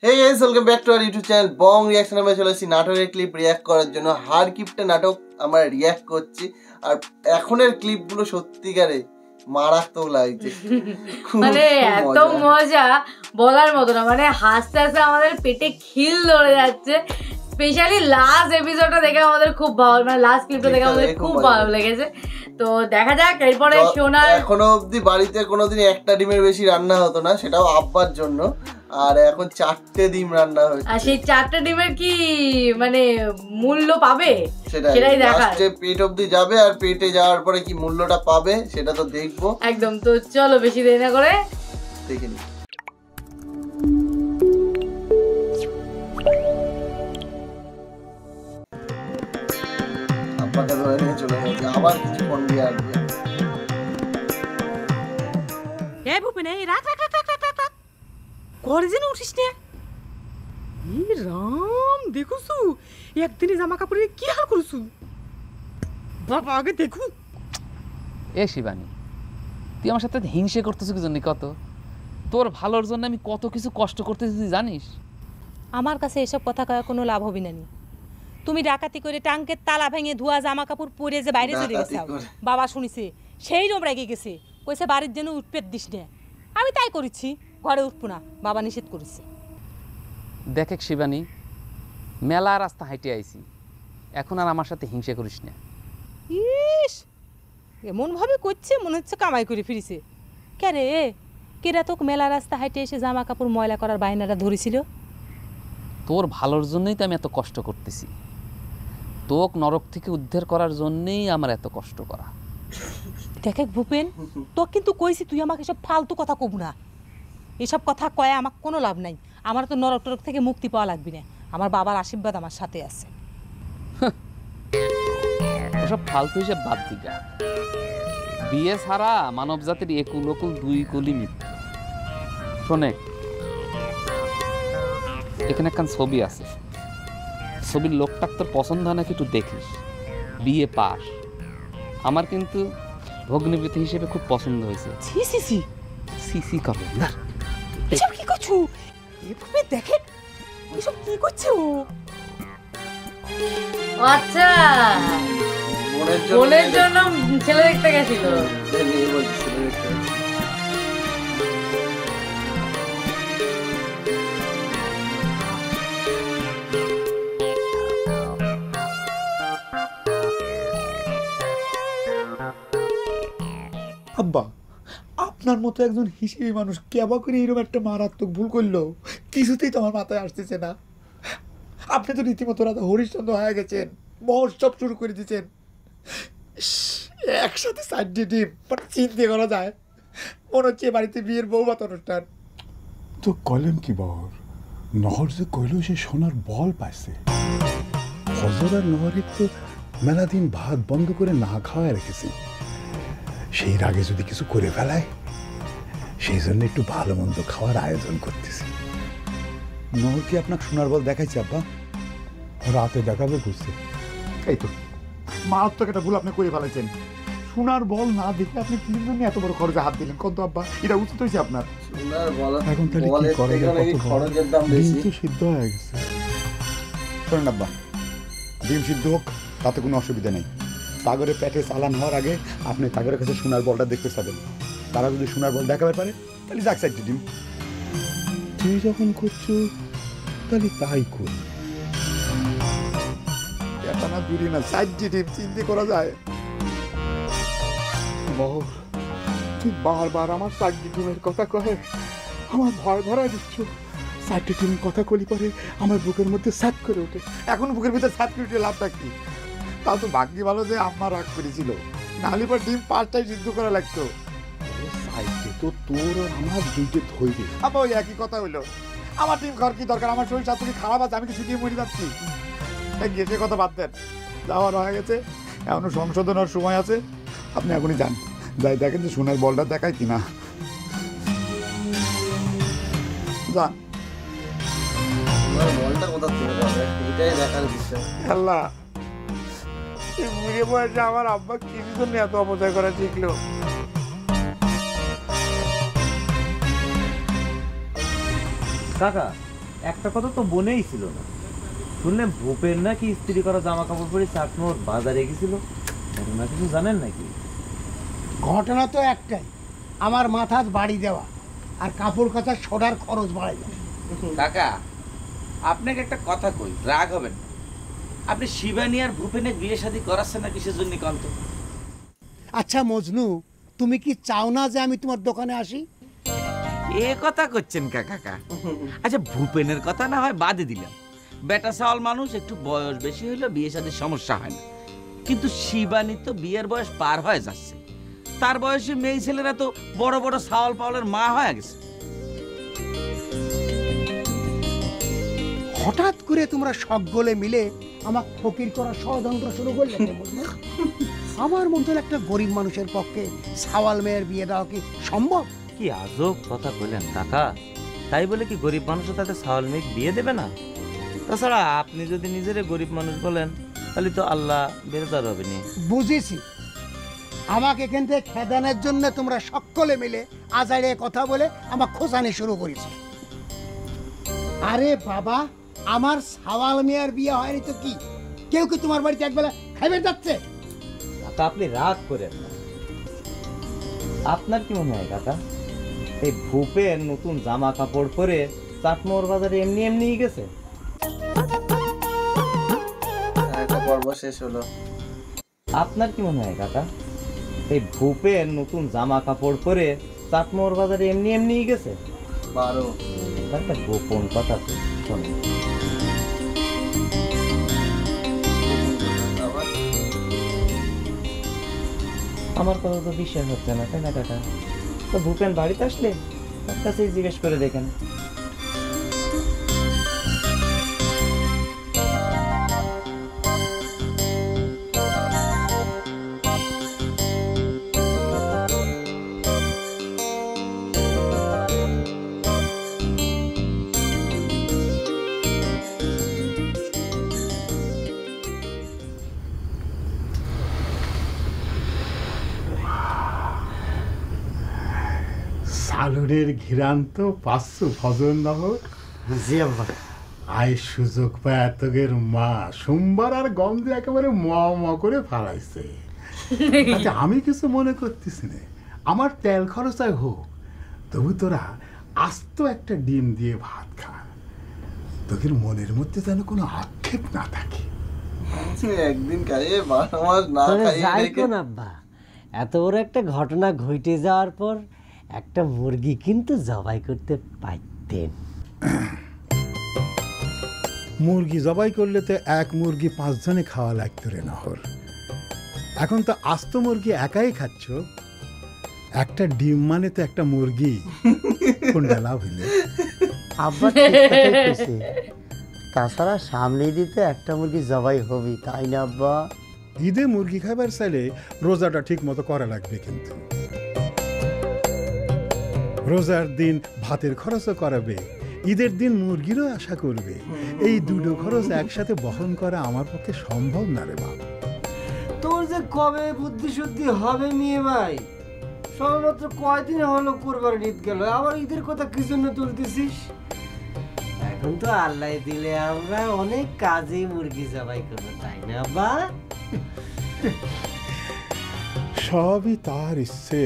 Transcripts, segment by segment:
Hey guys, welcome back to our YouTube channel Bong Reaction. আমরা চলে এসেছি নাটকের ক্লিপ রিয়াক্ট করার জন্য। হার কিপটা নাটক আমরা রিয়াক্ট করছি, আর এখনের ক্লিপগুলো সত্যিকারে মারাত্মক লাগছে। মানে এত মজা বলার মতো না, মানে হাসতে হাসতে আমাদের পেটে খিল ধরে যাচ্ছে। স্পেশালি লাস্ট এপিসোডটা দেখে আমাদের খুব ভালো, মানে লাস্ট ক্লিপটা দেখে আমাদের খুব ভালো লেগেছে। তো দেখা যাক এরপরে সোনা। এখনো অবধি বাড়িতে কোনোদিন একটা ডিমের বেশি রান্না হতো না, সেটাও আব্বার জন্য, আর এখন 4টে ডিম রান্না হচ্ছে। আর সেই 4টে ডিমের কি মানে মূল্য পাবে সেটাই দেখার। পেট অবধি যাবে, আর পেটে যাওয়ার পরে কি মূল্যটা পাবে সেটা তো দেখবো একদম। তো চলো বেশি দেরি না করে দেখে নি। আব্বাকে ধরে নিয়ে চলে গেছে, আবার কিছু ফোন দিয়ে আসবে। এই ভূপেন, এই রাখ রাখ রাখ রাখ রাখ রাখ করে যেন উঠিস নে। ই রাম, দেখুছু একদিনে জামা কাপড়ে কি হাল করছু বাবা, আগে দেখু। এ শিবানী, তুই আমার সাথে হিংসে করতেছিস কি জন্য? কত তোর ভালোর জন্য আমি কত কিছু কষ্ট করতেছি তুই জানিস? আমার কাছে এসব কথা কয়ে কোনো লাভ হবি না। তুমি ডাকাতি করে টাঙ্কের তালা ভেঙে ধোয়া জামা কাপড় পরে যে বাইরে চলে গেছে, বাবা শুনিছে, সেই রকম রেগে গেছে, কইছে বাড়ির জন্য উঠপেট দিস না। আমি তাই করেছি, ঘরে উঠবো না, বাবা নিষেধ করেছে। দেখ শিবানী, মেলা রাস্তা হাইটে আইছি, এখন আর আমার সাথে হিংসে করিস না। ইস, এমন ভাবে করছে মনে হচ্ছে কামাই করে ফিরিছে। কে রে, কেরা তোকে মেলা রাস্তা হাইটে এসে জামা কাপড় ময়লা করার বায়নাটা ধরেছিল? তোর ভালোর জন্যই তো আমি এত কষ্ট করতেছি, তোক নরক থেকে উদ্ধার করার জন্যই আমার এত কষ্ট করা। দেখে ভূপেন, তো কিন্তু কইছি তুই আমাকে সব ফালতু কথা কব না। এসব কথা কয়ে আমার কোনো লাভ নাই। আমার তো নরক টরক থেকে মুক্তি পাওয়া লাগবে না, আমার বাবার আশীর্বাদ আমার সাথে আছে। ওসব ফালতু হিসেব বাদ দিগা। বিয়ে ছাড়া মানব জাতির একুল অকুল দুই কুলি মৃত্যু। শোনে, এখানে একটা ছবি আছে, ছবির লোকটাক তোর পছন্দ হয় নাকি একটু দেখিস। বিয়ে পাস, আমার কিন্তু ভগ্নিপতি হিসেবে খুব পছন্দ হয়েছে। ছি ছি ছি সি সি করবে না। এসব কি করছো? এভাবে দেখে এসব কি করছো? আচ্ছা, বোনের জন্য ছেলে দেখতে গেছিল। আব্বা, আপনার মতো একজন হিসেবে মানুষ কেবা করে এরকম একটা মারাত্মক ভুল করলো, কিছুতেই তো আমার মাথায় আসতেছে না। আপনি তো রীতিমতো রাধা হরিশ্চন্দ্র হয়ে গেছেন, মহোৎসব শুরু করে দিচ্ছেন। একসাথে 4টি ডিম, মানে চিন্তা করা যায় মনে হচ্ছে বাড়িতে বিয়ের বৌভাত অনুষ্ঠান। তো কইলেন কি বর, নহর যে কইল সে সোনার বল পাইছে। হজর আর নহরের তো মেলা দিন ভাত বন্ধ করে না খাওয়ায় রেখেছি, সেই আগে যদি কিছু করে ফেলায়, সেই জন্য একটু ভালো মন্দ খাওয়ার আয়োজন করতেছি। নহর কি আপনার সোনার বল দেখাইছে আব্বা? রাতে দেখাবে বুঝছে। এই তো মারাত্মক একটা ভুল আপনি করে ফেলাইছেন। সোনার বল না দেখে আপনি কি জন্য এত বড় খরচে হাত দিলেন? কত আব্বা, এটা উচিত হয়েছে আপনার? এখন তাহলে কি করা যায়? খরচের দাম বেশি, ডিম তো সিদ্ধ হয়ে গেছে। শোনেন আব্বা, ডিম সিদ্ধ হোক তাতে কোনো অসুবিধা নেই। তাগরের পেটে চালান হওয়ার আগে আপনি তাগরের কাছে সোনার বলটা দেখতে চাবেন। তারা যদি সোনার বল দেখাতে পারে তাহলে যাক 4টি ডিম। তুই যখন করছো তাহলে তাই কর। এটা না দূরে না, 4টি ডিম চিন্তা করা যায়। বল, তুই বারবার আমার 4টি ডিমের কথা কয়ে আমার ভয় ধরায় দিচ্ছ। 4টি ডিমের কথা কলি পরে আমার বুকের মধ্যে সাত করে ওঠে। এখন বুকের ভিতরে 7টি উঠে লাভটা কি? তাও তো ভাগ্যি ভালো যে আমার রাগ করেছিল, নাহলে পর ডিম 5টাই সিদ্ধ করা লাগতো। সাইডে তো তোর আর আমার দুইটে ধৈর্য। আবার ওই একই কথা হইলো। আমার ডিম খাওয়ার কি দরকার? আমার শরীর স্বাস্থ্য কি খারাপ আছে? আমি কি শুকিয়ে মরে যাচ্ছি? গেছে কথা বাদ দেন, যাওয়ার হয়ে গেছে, এখনো সংশোধনের সময় আছে। আপনি এখনই যান, যাই দেখেন যে সোনার বলটা দেখায় কিনা। যান। বলটা কোথা থেকে পাবে এটাই দেখার বিষয়। আল্লাহ, এই বুড়ে বয়সে আমার আব্বা কিছু জন্য এত অপচয় করা শিখলো। কাকা একটা কথা তো মনেই ছিল না, শুনলাম ভূপের নাকি ইস্ত্রি করা জামা কাপড় পরে চাটমোহর বাজারে গেছিল, ঘটনা কিছু জানেন নাকি? ঘটনা তো একটাই, আমার মাথার বাড়ি দেওয়া আর কাপড় কাচার সোডার খরচ বাড়াই যায়। কাকা আপনাকে একটা কথা কই, রাগ হবেন না। আপনি শিবানী আর ভূপেনের বিয়ে শাদী করাচ্ছেন না কিসের জন্য কন্ত? আচ্ছা মজনু, তুমি কি চাও না যে আমি তোমার দোকানে আসি? এ কথা করছেন কাকা? আচ্ছা ভূপেনের কথা না হয় বাদে দিলাম, বেটা সাওয়াল মানুষ, একটু বয়স বেশি হইলে বিয়ে শাদীর সমস্যা হয় না। কিন্তু শিবানী তো বিয়ের বয়স পার হয়ে যাচ্ছে, তার বয়সী মেয়ে ছেলেরা তো বড় বড় সাওয়াল পাওয়ালের মা হয়ে গেছে। হঠাৎ করে তোমরা সকলে মিলে আমার ফকির করার ষড়যন্ত্র শুরু করলে। আমার মতো একটা গরিব মানুষের পক্ষে সাওয়াল মেয়ের বিয়ে দেওয়া কি সম্ভব? কি আজব কথা বললেন কাকা, তাই বলে কি গরিব মানুষও তাদের সাওয়াল মেয়ে বিয়ে দেবে না? তাছাড়া আপনি যদি নিজের গরিব মানুষ বলেন তাহলে তো আল্লাহ বেরোদার হবে না। বুঝেছি, আমাকে এখান থেকে খেদানোর জন্য তোমরা সকলে মিলে আজাইরে কথা বলে আমার খোঁজানি শুরু করেছ। আরে বাবা, আমার সাওয়াল মেয়ের বিয়ে হয়নি তো কি, কেউ কি তোমার বাড়িতে একবেলা খাইবে যাচ্ছে? কাকা আপনি রাগ করেন না। আপনার কি মনে হয় কাকা, এই ভূপের নতুন জামা কাপড় পরে চাটমোহর বাজারে এমনি এমনি গেছে? একটা পর্ব শেষ হলো। আপনার কি মনে হয় কাকা, এই ভূপের নতুন জামা কাপড় পরে চাটমোহর বাজারে এমনি এমনি গেছে? 12 একটা গোপন কথা তো শোনেন। আমার কথা তো বিশ্বাস হচ্ছে না, তাই না কাকা? তো ভূপেন বাড়িতে আসলে তার কাছেই জিজ্ঞেস করে দেখেন। সালুরের ঘিরান তো পাচ্ছু ফজর নহর। জি আব্বা। আয় সুযোগ পায় এতগের মা সোমবার আর গন্ধে একেবারে ম করে ফালাইছে। আচ্ছা আমি কিছু মনে করতেছি না, আমার তেল খরচায় হোক, তবু তোরা আস্ত একটা ডিম দিয়ে ভাত খা, তোদের মনের মধ্যে যেন কোনো আক্ষেপ না থাকে। একদিন খাইয়ে 12 মাস না খাইয়ে আব্বা, এত বড় একটা ঘটনা ঘটে যাওয়ার পর একটা মুরগি কিন্তু জবাই করতে পারতেন। মুরগি জবাই করলে তো এক মুরগি 5 জনে খাওয়া লাগতো রে নহর। এখন তো আস্ত মুরগি একাই খাচ্ছ, একটা ডিম মানে তো একটা মুরগি, কোনটা লাভ হইলে? আব্বা ঠিক কথাই কইছে, তাছাড়া সামনে দিতে একটা মুরগি জবাই হবেই, তাই না আব্বা? ঈদে মুরগি খাবার চাইলে রোজাটা ঠিক মতো করা লাগবে, কিন্তু রোজার দিন ভাতের খরচও করাবে, ঈদের দিন মুরগিরও আশা করবে। এই দুটো খরচ একসাথে বহন করা আমার পক্ষে সম্ভব না রে বাবা। তোর যে কবে বুদ্ধি শুদ্ধি হবে মেয়ে ভাই, সবেমাত্র কয়দিন হলো কুরবানি ঈদ গেল, আবার ঈদের কথা কি জন্য তুলতেছিস? এখন তো আল্লাহ দিলে আমরা অনেক কাজে মুরগি জবাই করবো, তাই না আব্বা? সবই তার ইচ্ছে।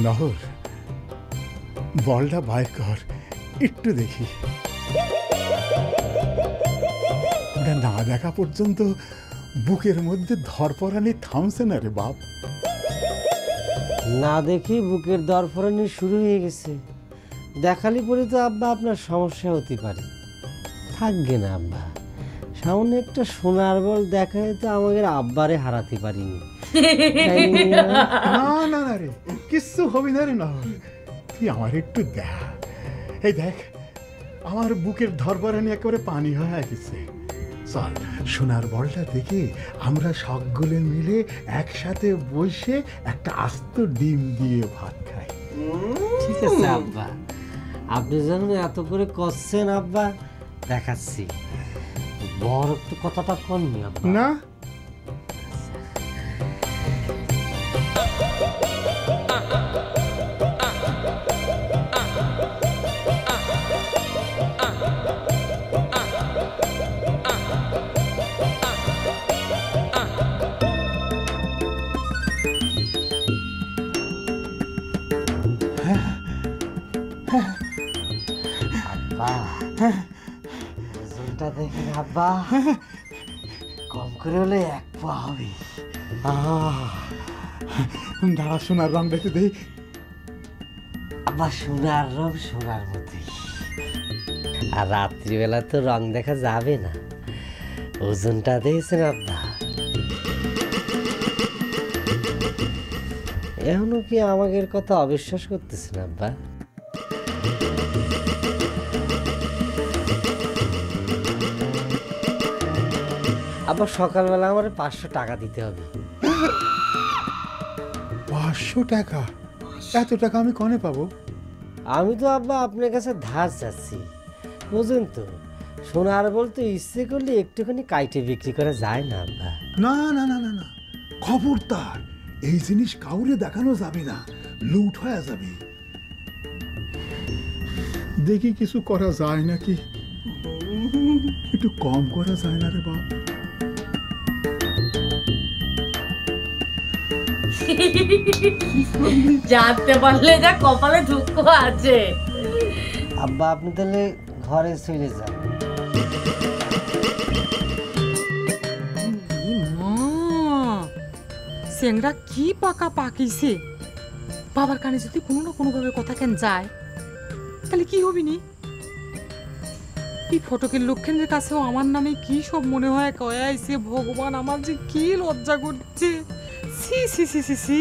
নহর, বলটা বাইর কর একটু দেখি। ওটা না দেখা পর্যন্ত বুকের মধ্যে ধরপরানি থামছে না রে বাপ। না দেখি বুকের দরফরানি শুরু হয়ে গেছে, দেখালি পরে তো আব্বা আপনার সমস্যা হতে পারে। থাকবে না আব্বা, সামনে একটা সোনার বল দেখায় তো আমাদের আব্বারে হারাতে পারিনি। না না না রে, কিচ্ছু হবি না রে নহর, তুই আমার একটু দেখ। এই দেখ, আমার বুকের ধরপরানি একেবারে পানি হয়ে গেছে। চল সোনার বলটা দেখে আমরা সকলে মিলে একসাথে বসে একটা আস্ত ডিম দিয়ে ভাত খাই। ঠিক আছে আব্বা, আপনি যখন এত করে করছেন আব্বা, দেখাচ্ছি। বড় একটু কথাটা কননি আব্বা। না ওজনটা দেখেন আব্বা, কম করে হলে 1 পা হবে। দাঁড়া সোনার রং দেখতে দেই। আব্বা সোনার রং সোনার মতোই, আর রাত্রিবেলা তো রং দেখা যাবে না। ওজনটা দেখছেন আব্বা? এখনো কি আমাদের কথা অবিশ্বাস করতেছেন আব্বা? আব্বা সকালবেলা আমার 500 টাকা দিতে হবে। 500 টাকা? এত টাকা আমি কনে পাবো? আমি তো আব্বা আপনার কাছে ধার চাচ্ছি, বুঝুন তো। সোনার বলতে ইচ্ছে করলে একটুখানি কাইটে বিক্রি করা যায় না আব্বা? না না না না না, খবরদার, এই জিনিস কাউরে দেখানো যাবে না, লুট হয়ে যাবে। দেখি কিছু করা যায় নাকি, একটু কম করা যায় না রে বাপ? জানতে পারলে যা কপালে দুঃখ আছে। আব্বা আপনি তাহলে ঘরে চলে যান। চেংরা কি পাকা পাকিছে, বাবার কানে যদি কোনো না কোনোভাবে কথা কেন যায় তাহলে কি হবি নি? এই ফটকের লক্ষণের কাছেও আমার নামে কি সব মনে হয় কয়ে আইছে। ভগবান, আমার যে কি লজ্জা করছে। সি সি সি সি সি।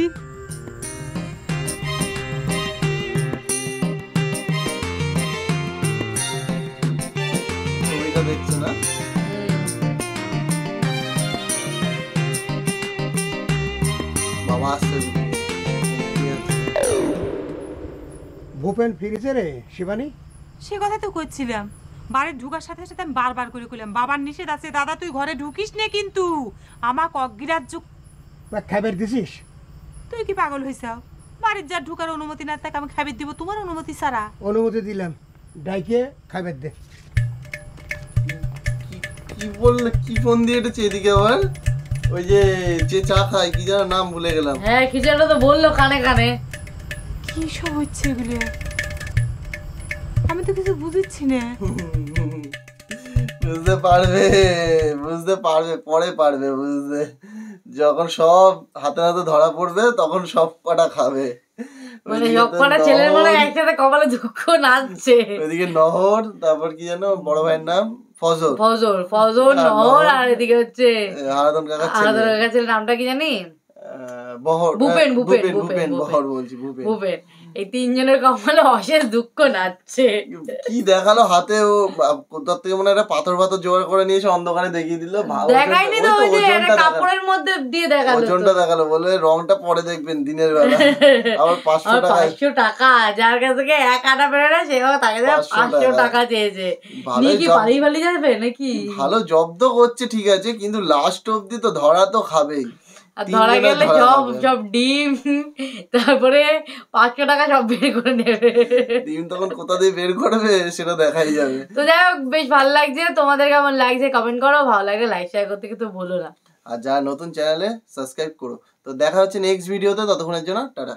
ছবিটা দেখছো না? বাবা আসছে। ভূপেন ফিরেছে রে শিবানী? সে কথা তো করছিলাম, বাড়ির ঢুকার সাথে সাথে আমি বারবার করে কইলাম বাবার নিষেধ আছে দাদা, তুই ঘরে ঢুকিস নে, কিন্তু আমাকে অগ্রাহ্য। খাবার দিছিস? তুই কি পাগল হইছ? বাড়ির যা ঢুকার অনুমতি না তাকে আমি খাবার দিব তোমার অনুমতি ছাড়া? অনুমতি দিলাম, ডাইকে খাবার দে। কি বললে? কি ফোন দিয়ে এটেছে এদিকে আবার? ওই যে চা খায়, কি যেন নাম ভুলে গেলাম। হ্যাঁ, খিচুড়িটা তো বললো কানে কানে। কি সব হচ্ছে এগুলো? আমি তো কিছু বুঝছি না। বুঝতে পারবে, বুঝতে পারবে, পরে পারবে বুঝতে। যখন সব হাতে হাতে ধরা পড়বে তখন সব কটা খাবে। মানে সব কটা ছেলের মনে একসাথে কপালে দুঃখ নাচছে। ওইদিকে নহর, তারপর কি জানো বড় ভাইয়ের নাম? ফজর। ফজর, ফজর, নহর, আর এদিকে হচ্ছে হারাধন কাকার ছেলে। হারাধন কাকার ছেলের নামটা কি জানি? বহর। ভূপেন, ভূপেন, ভূপেন, বহর বলছি, ভূপেন। ভূপেন। এই তিনজনের কপালে অশেষ দুঃখ নাচছে। কি দেখালো হাতে, ও কোথা থেকে মনে একটা পাথর পাথর জোগাড় করে নিয়েছে, অন্ধকারে দেখিয়ে দিল। দেখাইনি তো, ওই যে একটা কাপড়ের মধ্যে দিয়ে দেখালো। ওজনটা দেখালো, বলে রংটা পরে দেখবেন দিনের বেলা। আবার 500 টাকা। 500 টাকা, যার কাছ থেকে 1 আনা বেরো না সে তাকে 500 টাকা চেয়েছে। নিয়ে কি পালিয়ে পালিয়ে যাবে নাকি? ভালো জব্দ করছে ঠিক আছে, কিন্তু লাস্ট অব্দি তো ধরা তো খাবেই। আর ধরা গেলে সব ডিম, তারপরে 500 টাকা সব বের করে নেবে। ডিম তখন কোথা দিয়ে বের করবে সেটা দেখাই যাবে। তো যাই হোক, বেশ ভালো লাগছে। তোমাদের কেমন লাগছে কমেন্ট করো, ভালো লাগলে লাইক শেয়ার করতে কিন্তু ভুলো না। আর যারা নতুন চ্যানেলে সাবস্ক্রাইব করো। তো দেখা হচ্ছে নেক্সট ভিডিওতে, ততক্ষণের জন্য টাটা।